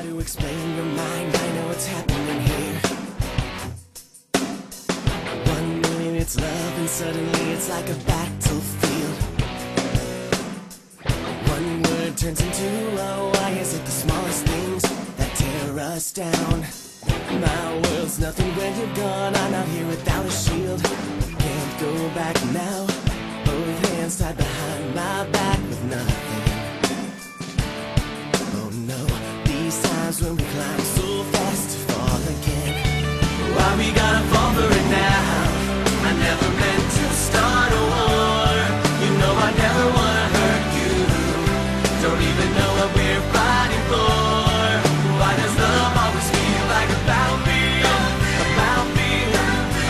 to explain your mind, I know what's happening here. 1 minute it's love and suddenly it's like a battlefield. One word turns into a why is it the smallest things that tear us down? My world's nothing when you're gone, I'm out here without a shield. Can't go back now, both hands tied behind my back with nothing. Oh no, these times when we climb so fast to fall again. Why we gotta fall for it now? I never meant to start a war. You know I never wanna hurt you. Don't even know what we're fighting for. Why does love always feel like a battlefield? A battlefield,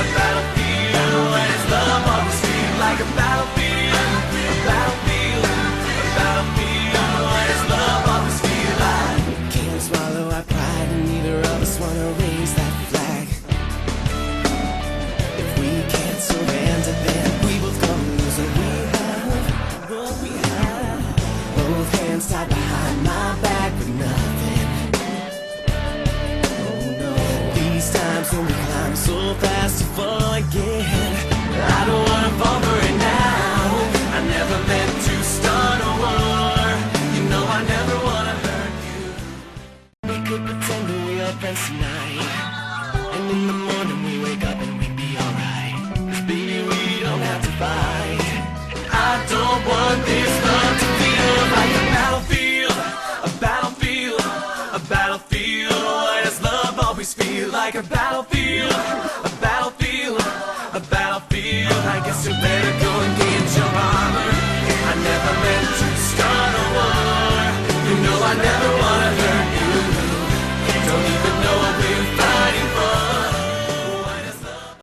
a battlefield. Why does love always feel like a battlefield? A battlefield, a battlefield. Why does love always feel like? Can't swallow our pride and neither of us wanna raise that flag. If we can't surrender then we both gonna lose and we have what we have. Both hands tied behind my back with nothing. Oh no, these times when we climb so fast to fall again. I don't wanna fall for it now. I never meant to start a war. You know I never wanna hurt you. We could pretend that we are friends tonight, and in the morning we wake up and we'd be alright. 'Cause baby we don't have to fight. I don't want this love to feel like a battlefield. A battlefield, a battlefield. Why does love always feel like a battlefield? A battlefield, a battlefield. I guess you're better